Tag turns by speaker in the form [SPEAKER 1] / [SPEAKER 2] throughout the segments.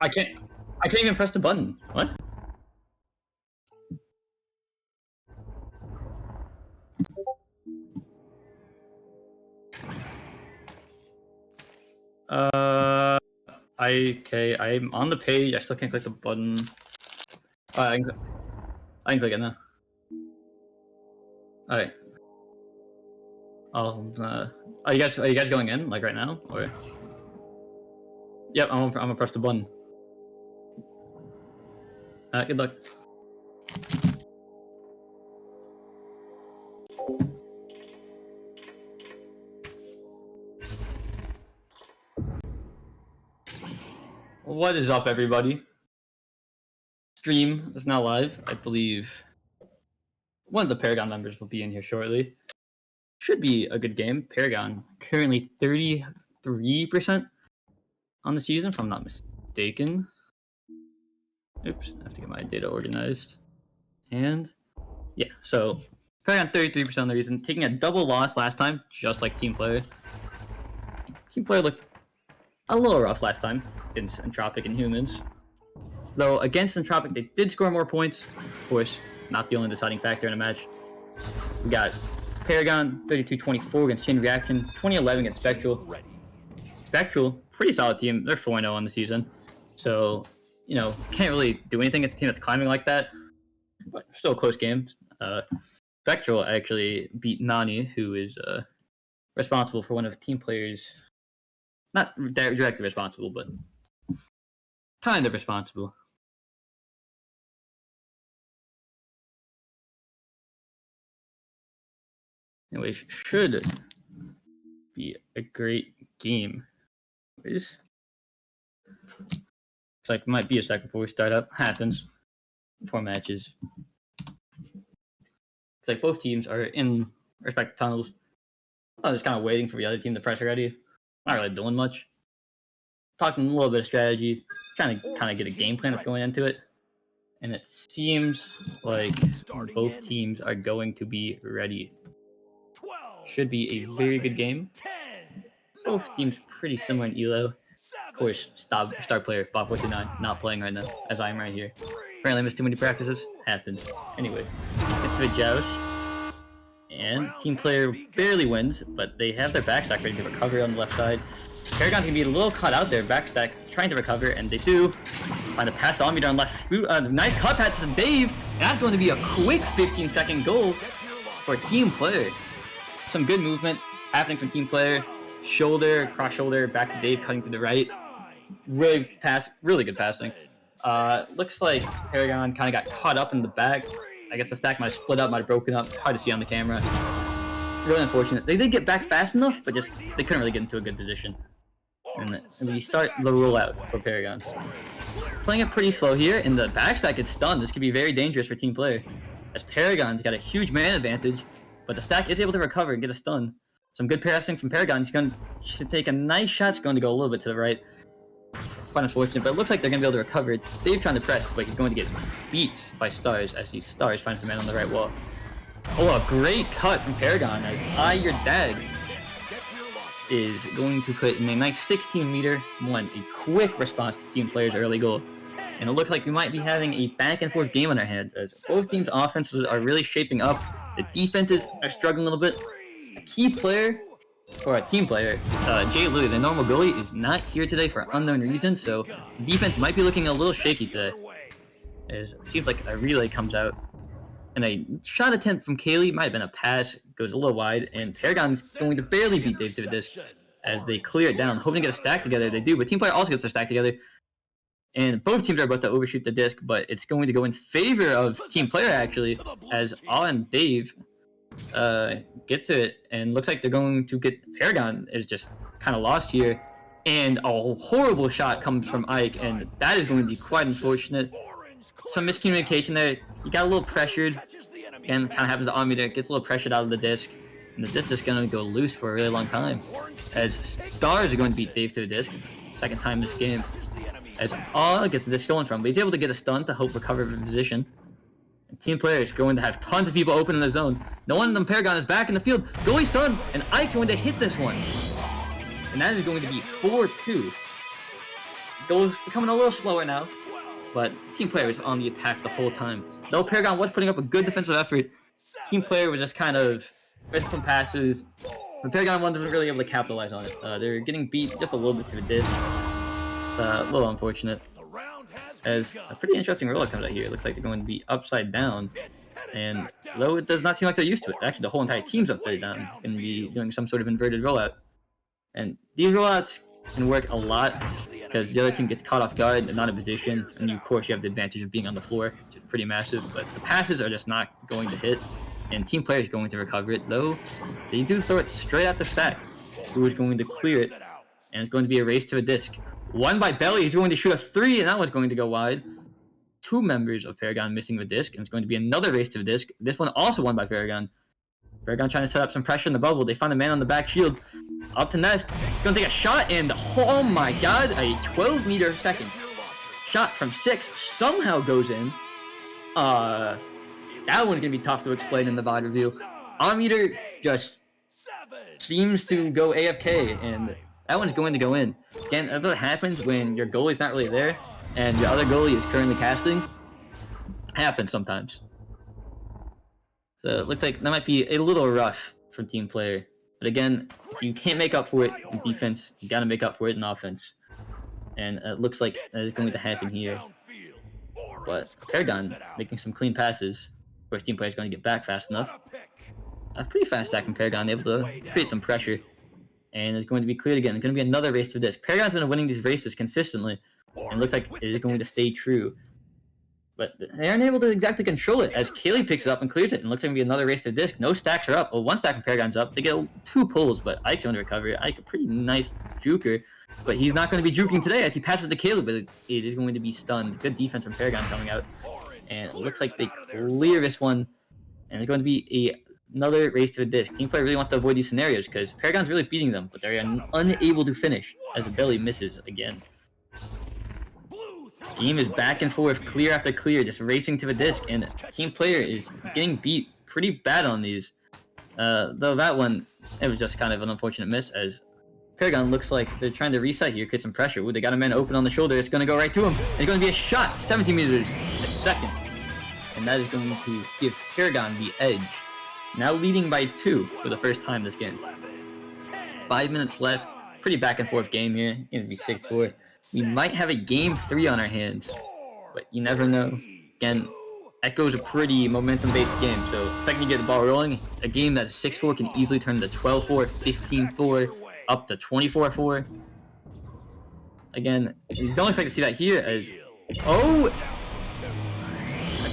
[SPEAKER 1] I can't even press the button. What? I'm on the page. I still can't click the button. I can click it now. Alright. Are you guys going in like right now? Or? Yep, I'm gonna press the button. Good luck. What is up, everybody? Stream is now live. I believe one of the Paragon members will be in here shortly. Should be a good game. Paragon currently 33% on the season, if I'm not mistaken. Oops, I have to get my data organized. And yeah, so Paragon 33% on the reason, taking a double loss last time, just like Team Player. Team Player looked a little rough last time against Entropic and Humans. Though against Entropic, they did score more points. Of course, not the only deciding factor in a match. We got Paragon 32-24 against Chain Reaction, 2011 against Spectral. Spectral, pretty solid team. They're 4-0 on the season. So, you know, can't really do anything against a team that's climbing like that. But still a close game. Spectral actually beat Nani, who is responsible for one of Team Player's, not directly responsible, but kind of responsible. Anyway, should be a great game. Looks like it might be a second before we start up. Happens. 4 matches. Looks like both teams are in respective tunnels. I was just kind of waiting for the other team to press ready. Not really doing much. Talking a little bit of strategy. Trying to kind of get a game plan that's going into it. And it seems like both teams are going to be ready. Should be a very good game. Both teams pretty similar in elo. Of course, star player Bob49 not playing right now, as I am right here. Apparently missed too many practices. Happens. Anyway, get to the joust. And Team Player barely wins, but they have their backstack ready to recover on the left side. Paragon can be a little caught out there, backstack trying to recover, and they do. Find a pass on meter on left. Nice cut pass to Dave, and that's going to be a quick 15-second goal for Team Player. Some good movement happening from Team Player. Shoulder, cross shoulder, back to Dave, cutting to the right. Really good passing. Looks like Paragon kind of got caught up in the back. I guess the stack might have split up, might have broken up. Hard to see on the camera. Really unfortunate. They did get back fast enough, but just they couldn't really get into a good position. And we start the rollout for Paragon. Playing it pretty slow here, and the backstack gets stunned. This could be very dangerous for Team Player, as Paragon's got a huge man advantage, but the stack is able to recover and get a stun. Some good passing from Paragon. Should take a nice shot. It's going to go a little bit to the right. Quite unfortunate, but it looks like they're going to be able to recover it. Dave trying to press, but he's going to get beat by Stars as Stars finds the man on the right wall. Oh, a great cut from Paragon as Your Dad is going to put in a nice 16-meter one. A quick response to Team Player's early goal. And it looks like we might be having a back-and-forth game on our hands as both teams' offenses are really shaping up. The defenses are struggling a little bit. A key player, or a team player, Jay Louie, the normal goalie, is not here today for unknown reasons, so defense might be looking a little shaky today. As it seems like a relay comes out, and a shot attempt from Kaylee might have been a pass, goes a little wide, and Paragon's going to barely beat Dave to the disc as they clear it down, hoping to get a stack together. They do, but team player also gets their stack together, and both teams are about to overshoot the disc, but it's going to go in favor of team player actually, as and Dave gets it, and looks like they're going to get Paragon is just kind of lost here, and a horrible shot comes from Ike, and that is going to be quite unfortunate. Some miscommunication there. He got a little pressured, and kind of happens to Omni there, gets a little pressured out of the disc, and the disc is going to go loose for a really long time, as Stars are going to beat Dave to the disc, second time this game, as All gets the disc stolen from, but he's able to get a stun to help recover the position. Team Player is going to have tons of people open in the zone. No one on Paragon is back in the field. Goalie stun, and Ike's going to hit this one. And that is going to be 4-2. goal is becoming a little slower now, but team player was on the attack the whole time. Though Paragon was putting up a good defensive effort, team player was just kind of missing some passes. But Paragon wasn't really able to capitalize on it. They're getting beat just a little bit through this. A little unfortunate. As a pretty interesting roller comes out here. It looks like they're going to be upside down. And though it does not seem like they're used to it, actually the whole entire team's upside down. Going to be doing some sort of inverted rollout. And these rollouts can work a lot because the other team gets caught off guard, they're not in position, and you, of course you have the advantage of being on the floor, which is pretty massive, but the passes are just not going to hit, and team player is going to recover it, though they do throw it straight at the stack, who is going to clear it, and it's going to be a race to a disc. One by Belly, he's going to shoot a 3, and that one's going to go wide. 2 members of Paragon missing the disc, and it's going to be another race to the disc. This one also won by Paragon. Paragon trying to set up some pressure in the bubble. They find a man on the back shield. Up to Nest. Gonna take a shot, and oh my god, a 12-meter second shot from 6 somehow goes in. That one's gonna be tough to explain in the VOD review. Our meter just seems to go AFK, and that one's going to go in. Again, that's what happens when your goalie's not really there, and your other goalie is currently casting. Happens sometimes. So it looks like that might be a little rough for team player. But again, if you can't make up for it in defense, you gotta make up for it in offense. And it looks like that is going to happen here. But Paragon making some clean passes. Of course, team player is going to get back fast enough. A pretty fast stack from Paragon, able to create some pressure. And it's going to be cleared again. It's going to be another race to the disc. Paragon's been winning these races consistently. And it looks like it is going to stay true. But they aren't able to exactly control it as Kaylee picks it up and clears it, and looks like it'll be another race to the disc. No stacks are up. Well, 1 stack from Paragon's up. They get 2 pulls, but Ike's going to recover it. Ike, a pretty nice juker, but he's not going to be juking today as he passes to Kaylee, but it is going to be stunned. Good defense from Paragon coming out, and it looks like they clear this one, and it's going to be another race to the disc. Team player really wants to avoid these scenarios because Paragon's really beating them, but they're unable to finish as Belly misses again. Game is back and forth, clear after clear, just racing to the disc, and team player is getting beat pretty bad on these. Though that one, it was just kind of an unfortunate miss, as Paragon looks like they're trying to reset here, create some pressure. Ooh, they got a man open on the shoulder, it's going to go right to him. It's going to be a shot, 17 meters a second, and that is going to give Paragon the edge. Now leading by 2 for the first time this game. 5 minutes left, pretty back and forth game here, it's going to be 6-4. We might have a game 3 on our hands, but you never know. Again, Echo's a pretty momentum-based game, so the second you get the ball rolling, a game that is 6-4 can easily turn to 12-4, 15-4, up to 24-4. Again, you don't expect to see that here as,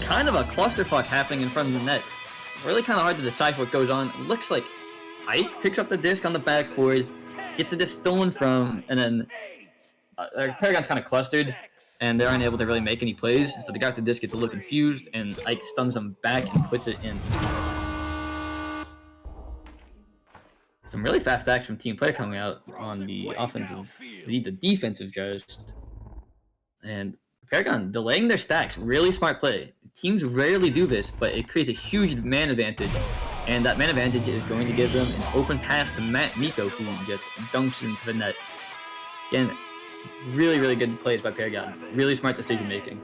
[SPEAKER 1] kind of a clusterfuck happening in front of the net. Really kind of hard to decipher what goes on. It looks like Ike picks up the disc on the backboard, gets the disc stolen from, and then Paragon's kind of clustered, and they aren't able to really make any plays, so the guy with the disc gets a little confused, and Ike stuns him back and puts it in. Some really fast action from team player coming out on the offensive, the defensive just. And Paragon delaying their stacks, really smart play. Teams rarely do this, but it creates a huge man advantage, and that man advantage is going to give them an open pass to Matt Miko, who just dunks into the net. Again, really, really good plays by Paragon. Really smart decision making.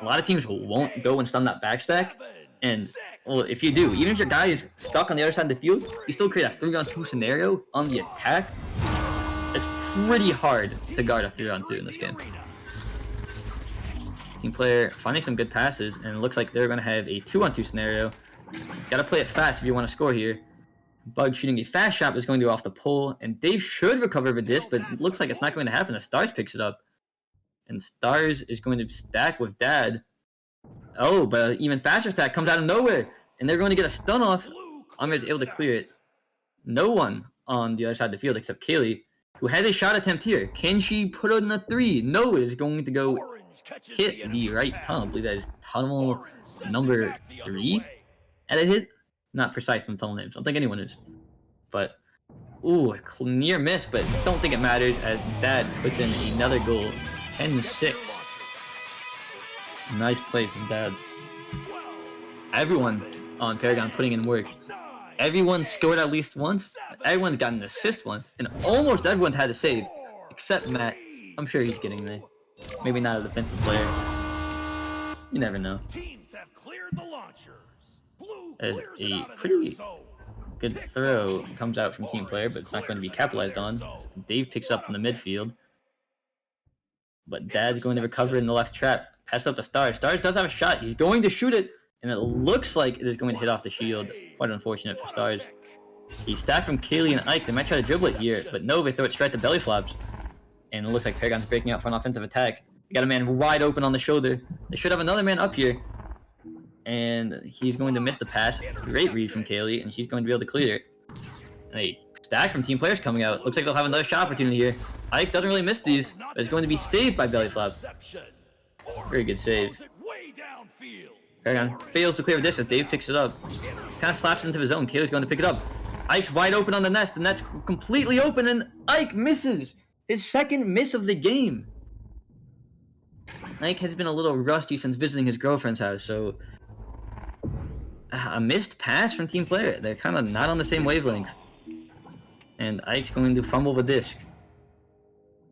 [SPEAKER 1] A lot of teams won't go and stun that backstack, and well, if you do, even if your guy is stuck on the other side of the field, you still create a 3-on-2 scenario on the attack. It's pretty hard to guard a 3-on-2 in this game. Team player finding some good passes, and it looks like they're going to have a 2-on-2 scenario. Got to play it fast if you want to score here. Bug shooting a fast shot is going to go off the pole, and Dave should recover the disc, but it looks like it's not going to happen as Stars picks it up. And Stars is going to stack with Dad. Oh, but an even faster stack comes out of nowhere, and they're going to get a stun off. Ahmed's able to clear it. No one on the other side of the field except Kaylee, who has a shot attempt here. Can she put in a 3? No, it is going to go hit the right tunnel. I believe that is tunnel number 3 at a hit. Not precise on tunnel names. I don't think anyone is. But, ooh, near miss, but don't think it matters as Dad puts in another goal. 10-6. Nice play from Dad. Everyone on Paragon putting in work. Everyone scored at least once. Everyone got an assist once. And almost everyone had a save. Except Matt. I'm sure he's getting there. Maybe not a defensive player. You never know.
[SPEAKER 2] Teams have cleared the launchers. Blue
[SPEAKER 1] As
[SPEAKER 2] clears it
[SPEAKER 1] a
[SPEAKER 2] out of their
[SPEAKER 1] pretty
[SPEAKER 2] zone.
[SPEAKER 1] good throw comes out from team player, but it's not going to be capitalized on. Dave picks up in the midfield. But Dad's going to recover in the left trap. Pass up to Stars. Stars does have a shot. He's going to shoot it. And it looks like it is going to hit off the shield. Quite unfortunate for Stars. He's stacked from Kaylee and Ike. They might try to dribble it here. But no, they throw it straight to belly flops. And it looks like Paragon's breaking out for an offensive attack. They got a man wide open on the shoulder. They should have another man up here. And he's going to miss the pass. Great read from Kaylee. And she's going to be able to clear it. And a stack from team players coming out. Looks like they'll have another shot opportunity here. Ike doesn't really miss these, but it's going to be saved by belly flop. Very good save. Paragon fails to clear this as Dave picks it up. Kind of slaps into his own. Kaylee's going to pick it up. Ike's wide open on the nest. The net's completely open, and Ike misses his second miss of the game. Ike has been a little rusty since visiting his girlfriend's house, so a missed pass from team player. They're kind of not on the same wavelength. And Ike's going to fumble the disc.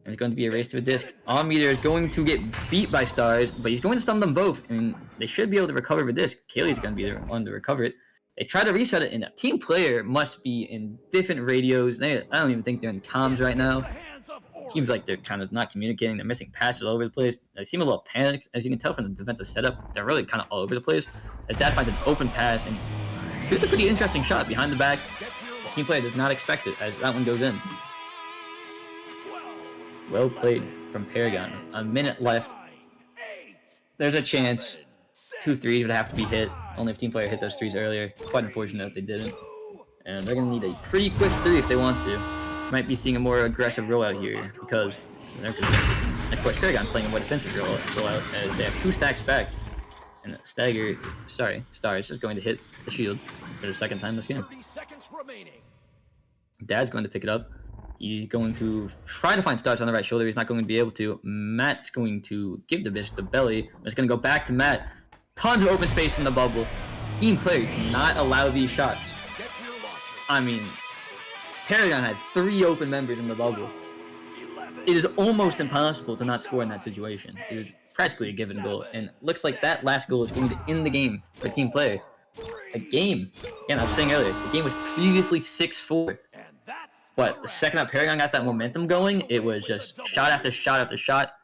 [SPEAKER 1] And it's going to be a race to a disc. Meter is going to get beat by Stars, but he's going to stun them both, and they should be able to recover the disc. Kaylee's going to be the one to recover it. They try to reset it, and a team player must be in different radios. I don't even think they're in comms right now. It seems like they're kind of not communicating. They're missing passes all over the place. They seem a little panicked. As you can tell from the defensive setup, they're really kind of all over the place. As Dad finds an open pass, and shoots a pretty interesting shot behind the back. The team player does not expect it, as that one goes in. Well played from Paragon. A minute left. There's a chance. 2 threes would have to be hit. Only if team player hit those threes earlier. Quite unfortunate if they didn't. And they're going to need a pretty quick 3 if they want to. Might be seeing a more aggressive rollout here because of course Paragon playing a more defensive rollout as they have 2 stacks back. And Stars is going to hit the shield for the second time this game. Dad's going to pick it up. He's going to try to find Stars on the right shoulder. He's not going to be able to. Matt's going to give the bitch the belly. It's going to go back to Matt. Tons of open space in the bubble. Team player cannot allow these shots. I mean, Paragon had 3 open members in the bubble. It is almost impossible to not score in that situation. It was practically a given goal. And it looks like that last goal is going to end the game for team player. A game. Again, I was saying earlier, the game was previously 6-4. But the second that Paragon got that momentum going, it was just shot after shot after shot.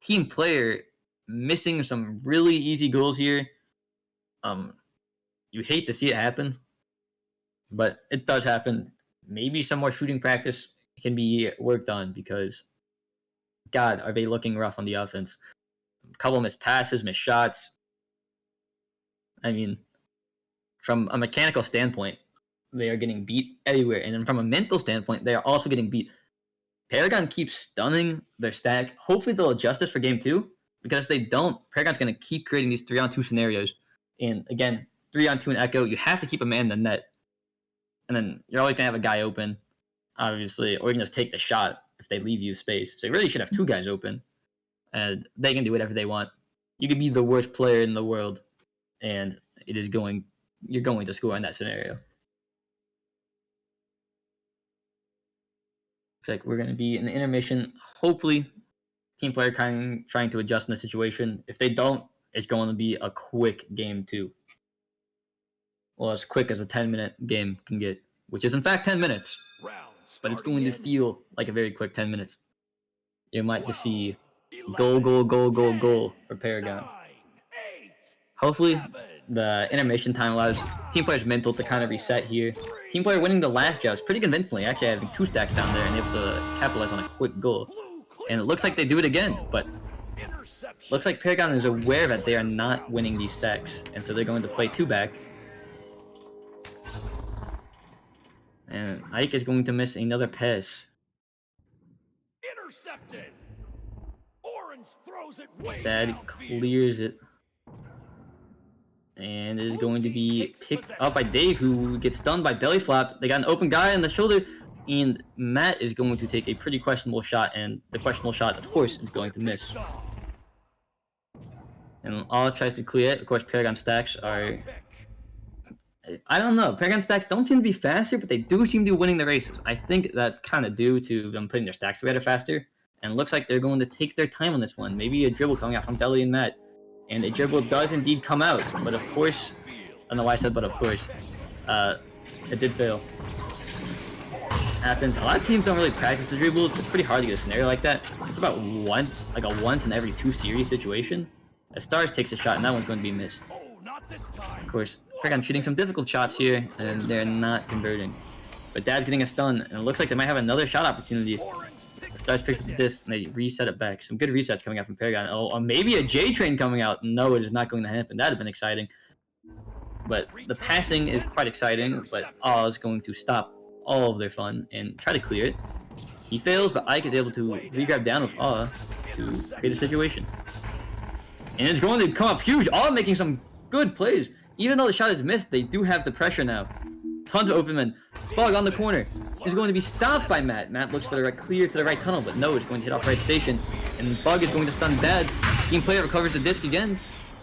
[SPEAKER 1] Team player missing some really easy goals here. You hate to see it happen, but it does happen. Maybe some more shooting practice can be worked on because, God, are they looking rough on the offense. A couple missed passes, missed shots. I mean, from a mechanical standpoint, they are getting beat everywhere. And then from a mental standpoint, they are also getting beat. Paragon keeps stunning their stack. Hopefully they'll adjust this for game 2. Because if they don't, Paragon's going to keep creating these 3-on-2 scenarios. And again, 3-on-2 and Echo, you have to keep a man in the net. And then you're always going to have a guy open, obviously. Or you can just take the shot if they leave you space. So you really should have 2 guys open. And they can do whatever they want. You could be the worst player in the world. And you're going to score in that scenario. Looks like we're going to be in the intermission. Hopefully, team player trying to adjust in the situation. If they don't, it's going to be a quick game 2. Well, as quick as a 10-minute game can get, which is in fact 10 minutes. But it's going to feel like a very quick 10 minutes. You might just see goal for Paragon. Hopefully, the intermission time allows team players' mental to kind of reset here. Team player winning the last joust pretty convincingly, actually having 2 stacks down there and able to capitalize on a quick goal. And it looks like they do it again, but looks like Paragon is aware that they are not winning these stacks, and so they're going to play 2 back. And Ike is going to miss another pass.
[SPEAKER 2] Intercepted. Orange throws it way
[SPEAKER 1] Dad clears it. And it is going to be picked up by Dave, who gets stunned by belly flop. They got an open guy on the shoulder, and Matt is going to take a pretty questionable shot, and the questionable shot, of course, is going to miss. And Olive tries to clear it. Of course, Paragon stacks are... I don't know. Paragon stacks don't seem to be faster, but they do seem to be winning the races. I think that's kind of due to them putting their stacks together faster. And it looks like they're going to take their time on this one. Maybe a dribble coming out from Deli and Matt. And a dribble does indeed come out. But of course, I don't know why I said but of course. It did fail. Happens. A lot of teams don't really practice the dribbles. It's pretty hard to get a scenario like that. It's about a once in every 2 series situation. As Stars takes a shot, and that one's going to be missed. Of course, Paragon shooting some difficult shots here, and they're not converting. But Dad's getting a stun, and it looks like they might have another shot opportunity. The Stars picks up the disc, and they reset it back. Some good resets coming out from Paragon. Oh, maybe a J train coming out. No, it is not going to happen. That would have been exciting. But the passing is quite exciting, but Oz is going to stop all of their fun and try to clear it. He fails, but Ike is able to re-grab down with Aw to create a situation. And it's going to come up huge. Aw making some good plays. Even though the shot is missed, they do have the pressure now. Tons of open men. Bug on the corner is going to be stopped by Matt. Matt looks for the right clear to the right tunnel, but no, it's going to hit off right station. And Bug is going to stun Dad. Team player recovers the disc again.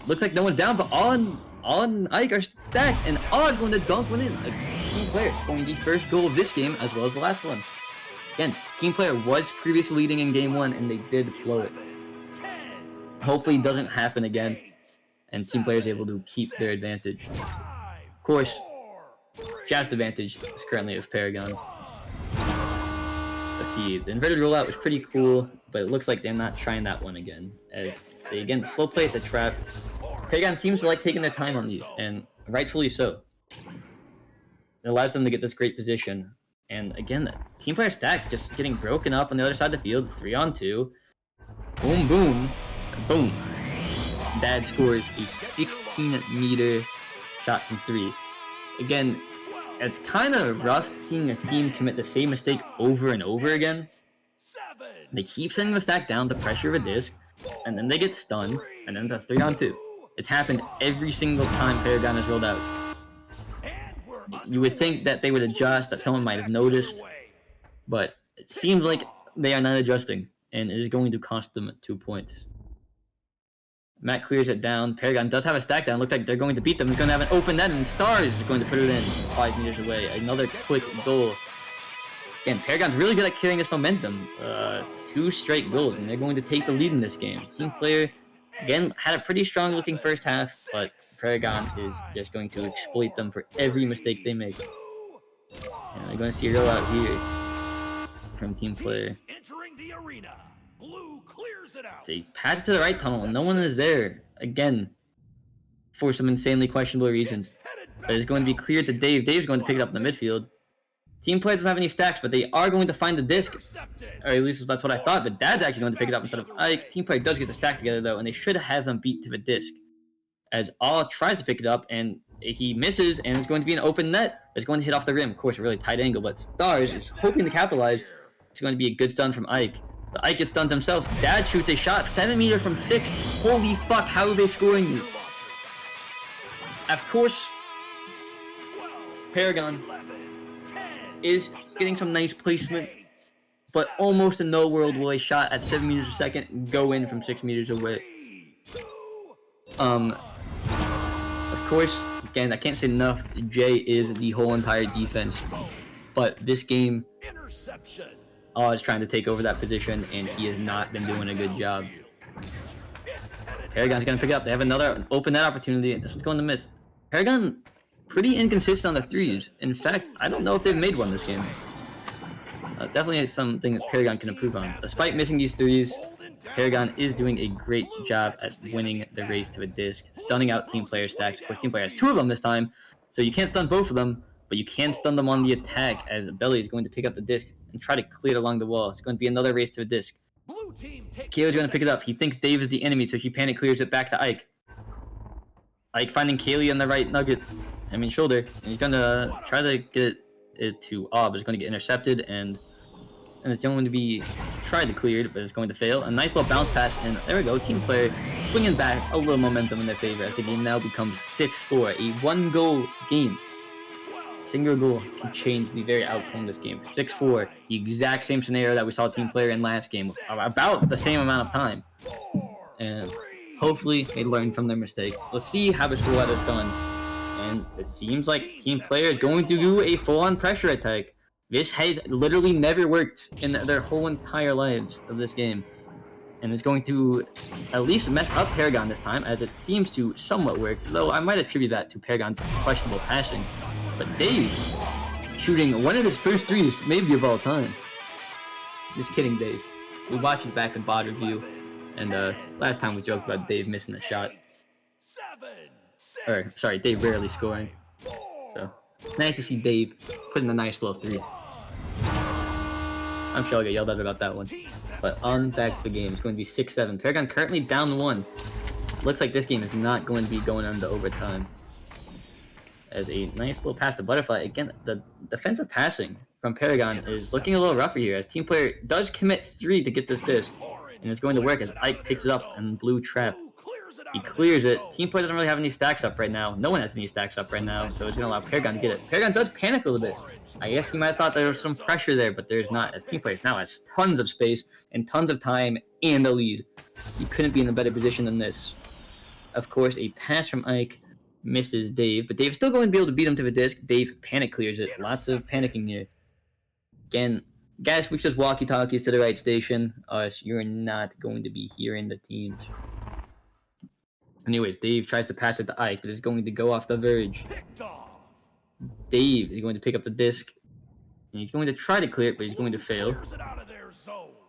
[SPEAKER 1] Looks like no one's down, but Aw and Ike are stacked, and Aw is going to dunk one in. Team player scoring the first goal of this game as well as the last one. Again, team player was previously leading in game 1 and they did blow it. Hopefully it doesn't happen again and team player is able to keep their advantage. Of course, Jazz advantage is currently of Paragon. Let's see, the inverted rollout was pretty cool, but it looks like they're not trying that one again. As they again slow play at the trap. Paragon seems to like taking their time on these, and rightfully so. It allows them to get this great position. And again, the team player stack just getting broken up on the other side of the field. 3-on-2. Boom, boom, boom. Dad scores a 16-meter shot from 3. Again, it's kind of rough seeing a team commit the same mistake over and over again. They keep sending the stack down to pressure a disc, and then they get stunned, and then it's a 3-on-2. It's happened every single time Paragon has rolled out. You would think that they would adjust, that someone might have noticed, but it seems like they are not adjusting, and it is going to cost them 2 points. Matt clears it down. Paragon does have a stack down. Looks like they're going to beat them. He's going to have an open net, and Stars is going to put it in 5 meters away. Another quick goal. Again, Paragon's really good at carrying this momentum. 2 straight goals, and they're going to take the lead in this game. Team player, again, had a pretty strong looking first half, but Paragon is just going to exploit them for every mistake they make. And they're going to see a rollout here from team player. They pass it to the right tunnel, and no one is there. Again, for some insanely questionable reasons. But it's going to be cleared to Dave. Dave's going to pick it up in the midfield. Team player doesn't have any stacks, but they are going to find the disc. Or at least that's what I thought, but Dad's actually going to pick it up instead of Ike. Team player does get the stack together, though, and they should have them beat to the disc. As All tries to pick it up, and he misses, and it's going to be an open net. It's going to hit off the rim. Of course, a really tight angle, but Stars is hoping to capitalize. It's going to be a good stun from Ike. But Ike gets stunned himself. Dad shoots a shot 7 meters from 6. Holy fuck, how are they scoring these? Of course, Paragon is getting some nice placement, but almost in no world will a shot at 7 meters a second go in from 6 meters away. Of course, again, I can't say enough, Jay is the whole entire defense, but this game, is trying to take over that position, and he has not been doing a good job. Paragon's going to pick it up. They have another open net opportunity, and this one's going to miss. Paragon, pretty inconsistent on the threes. In fact, I don't know if they've made one this game. Definitely something that Paragon can improve on. Despite missing these threes, Paragon is doing a great job at winning the race to a disc, stunning out team player stacks. Of course, team player has 2 of them this time, so you can't stun both of them, but you can stun them on the attack as Belly is going to pick up the disc and try to clear it along the wall. It's going to be another race to a disc. Kaylee's going to pick it up. He thinks Dave is the enemy, so he panic clears it back to Ike. Ike finding Kaylee on the right shoulder, and he's going to try to get it to but it's going to get intercepted, and it's going to be tried to clear it, but it's going to fail. A nice little bounce pass, and there we go. Team player swinging back a little momentum in their favor as the game now becomes 6-4, a 1-goal game. Single goal can change the very outcome of this game. 6-4, the exact same scenario that we saw team player in last game, about the same amount of time. And hopefully they learn from their mistake. Let's see how this rollout is done. And it seems like team player is going to do a full-on pressure attack. This has literally never worked in their whole entire lives of this game. And it's going to at least mess up Paragon this time, as it seems to somewhat work, though I might attribute that to Paragon's questionable passing. But Dave, shooting one of his first threes, maybe of all time. Just kidding, Dave. We watched his back and bod review, and last time we joked about Dave missing a shot. Or, sorry, Dave rarely scoring. So, nice to see Dave putting a nice little three. I'm sure I'll get yelled at about that one. But on back to the game. It's going to be 6-7. Paragon currently down 1. Looks like this game is not going to be going on to overtime. As a nice little pass to Butterfly. Again, the defensive passing from Paragon is looking a little rougher here, as team player does commit 3 to get this disc. And it's going to work as Ike picks it up and blue trap. He clears it. Team player doesn't really have any stacks up right now. No one has any stacks up right now, so it's going to allow Paragon to get it. Paragon does panic a little bit. I guess he might have thought there was some pressure there, but there's not, as team player now has tons of space and tons of time and a lead. You couldn't be in a better position than this. Of course, a pass from Ike misses Dave, but Dave's still going to be able to beat him to the disc. Dave panic clears it. Lots of panicking here. Again, guys, we just walkie-talkies to the right station. You're not going to be hearing the teams. Anyways, Dave tries to pass it to Ike, but it's going to go off the verge. Dave is going to pick up the disc, and he's going to try to clear it, but he's going to fail.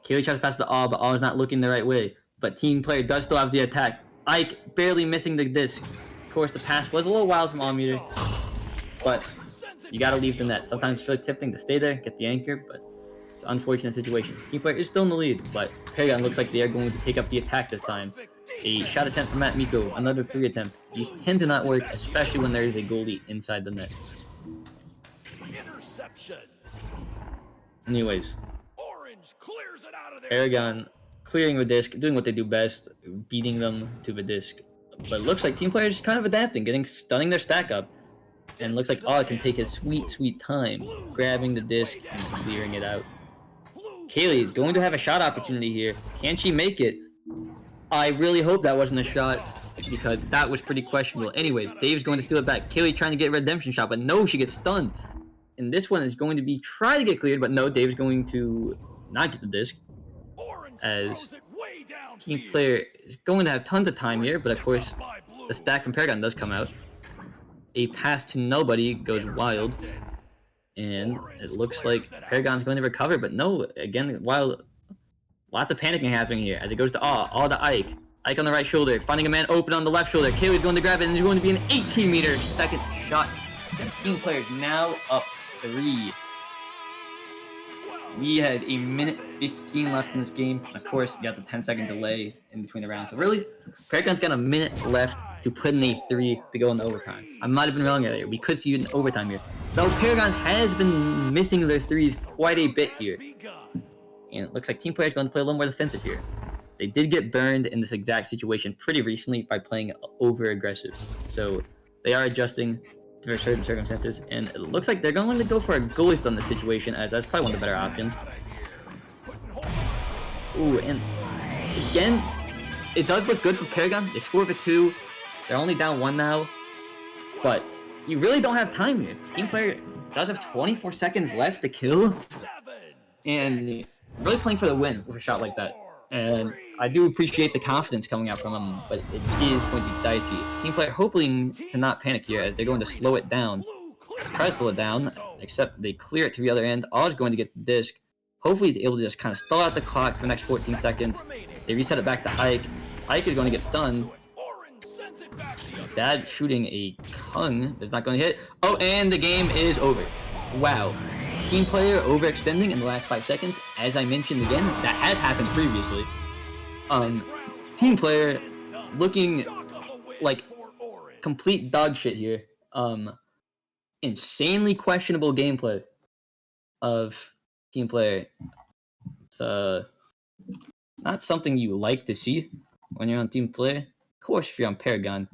[SPEAKER 1] Kaylee tries to pass it to Aw, but Aw is not looking the right way. But team player does still have the attack. Ike barely missing the disc. Of course, the pass was a little wild from All-Meter, but you got to leave the net. Sometimes it's really tempting to stay there, get the anchor, but it's an unfortunate situation. Team player is still in the lead, but Paragon looks like they are going to take up the attack this time. A shot attempt from Matt Miko, another 3 attempt. These tend to not work, especially when there is a goalie inside the net. Interception. Anyways, Paragon clearing the disc, doing what they do best, beating them to the disc. But it looks like team players kind of adapting, stunning their stack up. And it looks like Aw can take his sweet time, grabbing the disc and clearing it out. Kaylee is going to have a shot opportunity here. Can she make it? I really hope that wasn't a shot, because that was pretty questionable. Anyways, Dave's going to steal it back. Kaylee trying to get a redemption shot, but no, she gets stunned. And this one is going to be trying to get cleared, but no, Dave's going to not get the disc. As team player is going to have tons of time here, but of course, the stack from Paragon does come out. A pass to nobody goes wild. And it looks like Paragon's going to recover, but no, again, while lots of panicking happening here as it goes to Aw to Ike. Ike on the right shoulder, finding a man open on the left shoulder. Kaylee's going to grab it, and there's going to be an 18-meter second shot. And team players now up 3. We had a minute 15 left in this game. Of course, you got the 10-second delay in between the rounds. So really, Paragon's got a minute left to put in a 3 to go into overtime. I might have been wrong earlier. We could see it in overtime here. Though Paragon has been missing their 3s quite a bit here. And it looks like team players going to play a little more defensive here. They did get burned in this exact situation pretty recently by playing over-aggressive. So they are adjusting to their certain circumstances. And it looks like they're going to go for a goalie stun in this situation, as that's probably one of the better options. Ooh, and again, it does look good for Paragon. They score for 2. They're only down 1 now. But you really don't have time here. Team player does have 24 seconds left to kill. And really playing for the win with a shot like that. And I do appreciate the confidence coming out from them, but it is going to be dicey. Team player hoping to not panic here, as they're going to slow it down. Try to slow it down, except they clear it to the other end. All is going to get the disc. Hopefully he's able to just kind of stall out the clock for the next 14 seconds. They reset it back to Ike. Ike is going to get stunned. Dad shooting a Kung is not going to hit. Oh, and the game is over. Wow. Team player overextending in the last 5 seconds. As I mentioned again, that has happened previously. Team player looking like complete dog shit here. Insanely questionable gameplay of team player. It's not something you like to see when you're on team player. Of course, if you're on Paragon,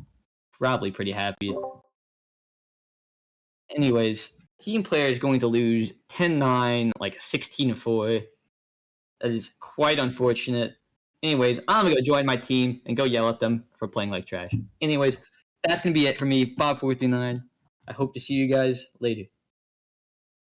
[SPEAKER 1] probably pretty happy. Anyways, team player is going to lose 10-9, like 16-4. That is quite unfortunate. Anyways, I'm going to go join my team and go yell at them for playing like trash. Anyways, that's going to be it for me, Bob439. I hope to see you guys later.